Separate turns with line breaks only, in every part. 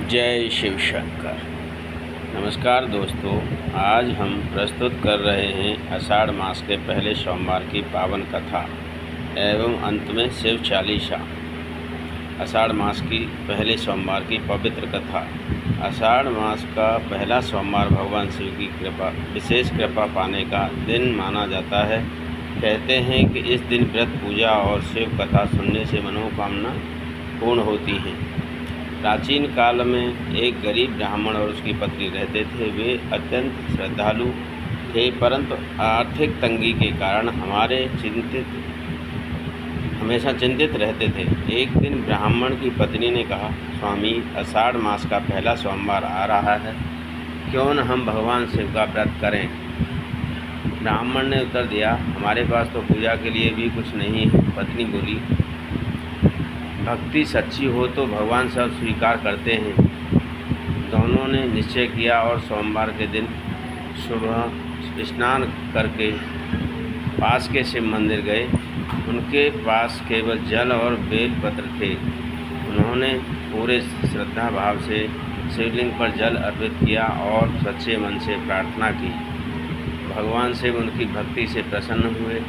जय शिव शंकर। नमस्कार दोस्तों, आज हम प्रस्तुत कर रहे हैं आषाढ़ मास के पहले सोमवार की पावन कथा एवं अंत में शिव चालीसा। आषाढ़ मास की पहले सोमवार की पवित्र कथा। आषाढ़ मास का पहला सोमवार भगवान शिव की कृपा विशेष कृपा पाने का दिन माना जाता है। कहते हैं कि इस दिन व्रत पूजा और शिव कथा सुनने से मनोकामना पूर्ण होती हैं। प्राचीन काल में एक गरीब ब्राह्मण और उसकी पत्नी रहते थे। वे अत्यंत श्रद्धालु थे, परंतु आर्थिक तंगी के कारण हमेशा चिंतित रहते थे। एक दिन ब्राह्मण की पत्नी ने कहा, स्वामी, आषाढ़ मास का पहला सोमवार आ रहा है, क्यों न हम भगवान शिव का व्रत करें। ब्राह्मण ने उत्तर दिया, हमारे पास तो पूजा के लिए भी कुछ नहीं है। पत्नी बोली, भक्ति सच्ची हो तो भगवान सब स्वीकार करते हैं। दोनों ने निश्चय किया और सोमवार के दिन सुबह स्नान करके पास के शिव मंदिर गए। उनके पास केवल जल और बेल पत्र थे। उन्होंने पूरे श्रद्धा भाव से शिवलिंग पर जल अर्पित किया और सच्चे मन से प्रार्थना की। भगवान शिव उनकी भक्ति से प्रसन्न हुए।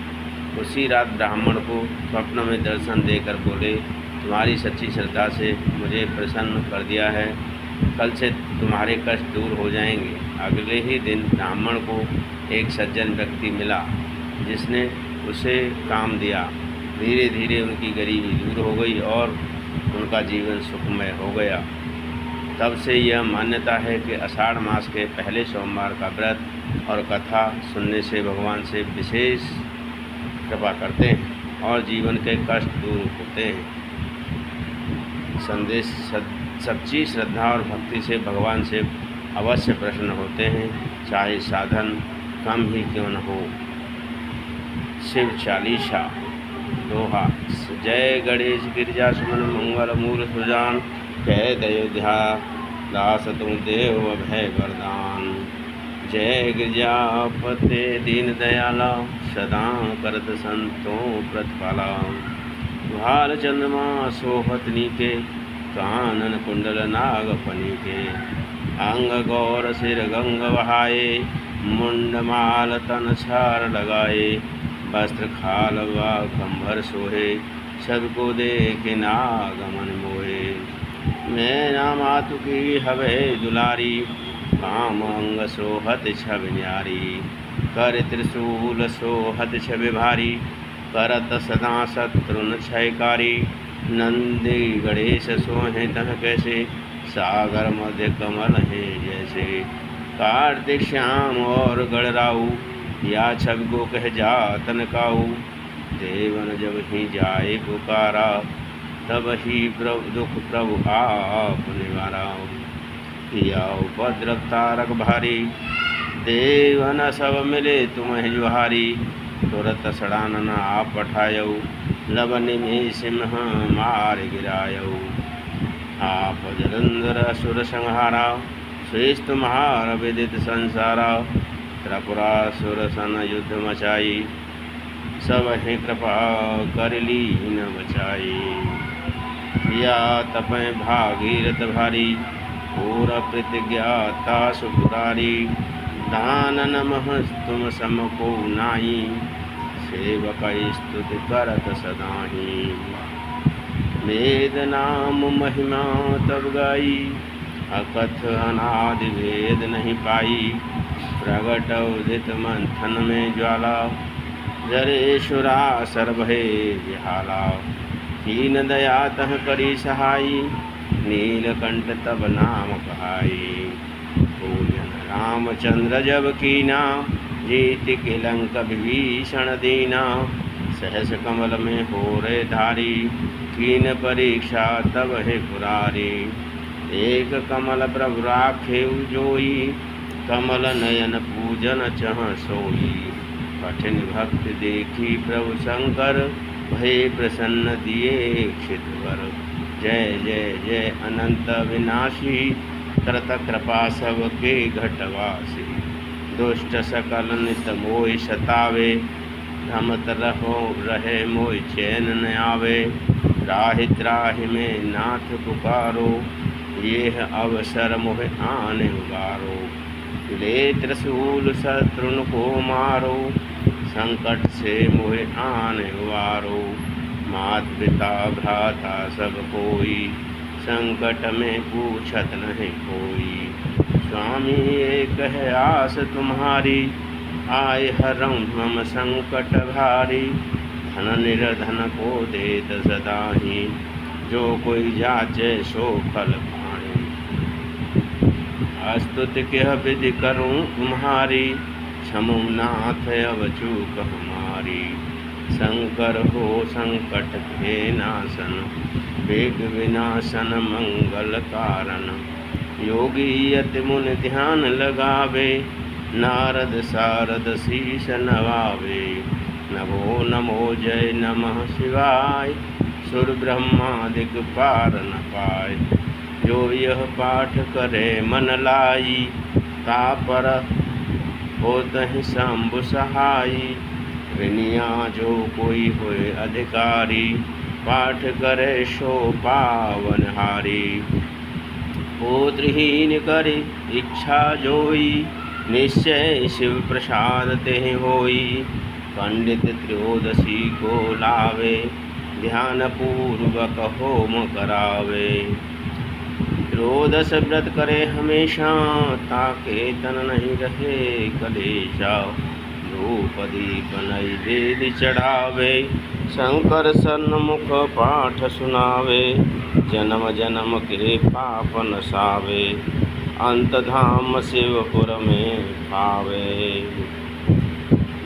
उसी रात ब्राह्मण को स्वप्न में दर्शन देकर बोले, तुम्हारी सच्ची श्रद्धा से मुझे प्रसन्न कर दिया है, कल से तुम्हारे कष्ट दूर हो जाएंगे। अगले ही दिन ब्राह्मण को एक सज्जन व्यक्ति मिला जिसने उसे काम दिया। धीरे धीरे उनकी गरीबी दूर हो गई और उनका जीवन सुखमय हो गया। तब से यह मान्यता है कि आषाढ़ मास के पहले सोमवार का व्रत और कथा सुनने से भगवान से विशेष कृपा करते हैं और जीवन के कष्ट दूर होते हैं। संदेश सच्ची श्रद्धा और भक्ति से भगवान से अवश्य प्रसन्न होते हैं, चाहे साधन कम ही क्यों न हो। शिव चालीसा दोहा। जय गणेश गिरिजा सुमन मंगल मूल सुजान, जय अयोध्या दास तुम देव अभय वरदान। जय गिरिजापते दीन दयाला, सदा करत संतों प्रतिपाला। भाल चंद्रमा सोहतनी के, कानन कुंडल नागफनी के। अंग गौर सिर गंग बहाए, मुंडमाल तन छार लगाए। वस्त्र खाल व कंबर सोहे, सबको देखे नागमन मोहे। मैं ना मातु की हवे दुलारी, काम अंग सोहत छवि न्यारी। कर त्रिशूल सोहत छवि भारी, करत सदा शत्रुन क्षयकारी। नंदी गणेश सोहे तह कैसे, सागर मध्य कमल है जैसे। कार्तिक श्याम और गणराऊ, या छवि को कह जातन काऊ। देवन जब ही जाए पुकारा, तब ही दुख प्रभु आप निवारा। या उपद्रव तारक भारी, देवन सब मिले तुम्हें जुहारी। तुरत सड़ानन आप पठायऊ, लबन में सिंह मार गिरायऊ। आप जलंधर असुर संहारा, श्रेष्ठ तुम्हार विदित संसारा। त्रिपुरासुर सन युद्ध मचाई, सब ही कृपा कर लीन बचाई। या तपय भागीरथ भारी, पूरा प्रतिज्ञाता सुपुरारी। दान नमः तुम समको नाई, सेवक स्तुति करत सदाही। वेद नाम महिमा तब गाई, अकथ अनादि भेद नहीं पाई। प्रगट उदित मंथन में ज्वाला, जरेशुरा सर्वहे विहाला। दीन दया तह करी सहाई, नीलकंठ तब नाम कहाई। पूजन रामचंद्र जब कीना, जीत के लंक विभीषण दीना। सहस कमल में हो रे धारी, कीन परीक्षा तब है पुरारी। एक कमल प्रभु राखे जोई, कमल नयन पूजन चह सोई। कठिन भक्ति देखी प्रभु शंकर, भय प्रसन्न दिए क्षितवर। जय जय जय अनंत विनाशी, करत कृपा सबके घटवासी। दुष्ट सकल नित मोह सतावे, भ्रमत रहे मोह चैन न आवे। राहि त्राहि में नाथ पुकारो, ये अवसर मोह आने उबारो, ले त्रिशूल शत्रुन को मारो, संकट से मोह आने उबारो, मात पिता भ्राता सब कोई, संकट में पूछत नहीं कोई। स्वामी एक है आस तुम्हारी, आए हरऊँ मम संकट भारी, धन निर्धन को देत सदा ही, जो कोई जाचे सो फल पाए। अस्तुति के विधि करूँ तुम्हारी, क्षमु नाथ अब चूक हमारी। शंकर हो संकट के नाशन, वेग विनाशन मंगल कारण। योगी यति मुनि ध्यान लगावे, नारद सारद शीश नवावे। नमो नमो जय नमः शिवाय, सुर ब्रह्मादिक पार न पाए। जो यह पाठ करे मन लाई, तापर होतहि शंभु सहाई। विनिया जो कोई होए अधिकारी, पाठ करे सो पावनहारी। पुत्रहीन करे इच्छा जोई, निश्चय शिव प्रसाद तेहि होई। पंडित त्रयोदशी को लावे, ध्यान पूर्वक होम करावे। त्रयोदश व्रत करे हमेशा, ताके तन नहीं रहे कलेशा। धूप दीप नैवेद्य चढ़ावे, शंकर सन्मुख पाठ सुनावे। जन्म जन्म के पाप नसावे, अंत धाम शिवपुर में पावे।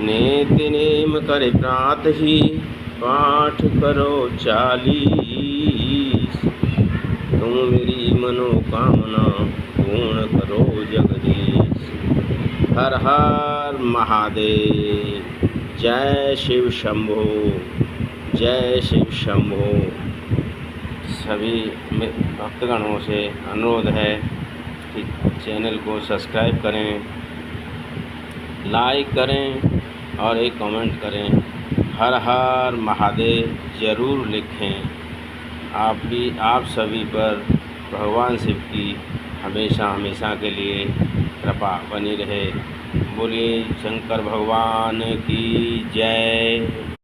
नेति नेम करे प्रात ही, पाठ करो 40। तुम मेरी मनोकामना पूर्ण करो जगदीश। हर हर महादेव। जय शिव शंभो, जय शिव शंभो। सभी भक्तगणों से अनुरोध है कि चैनल को सब्सक्राइब करें, लाइक करें और एक कमेंट करें। हर हर महादेव ज़रूर लिखें। आप सभी पर भगवान शिव की हमेशा हमेशा के लिए कृपा बनी रहे। बोलिए शंकर भगवान की जय।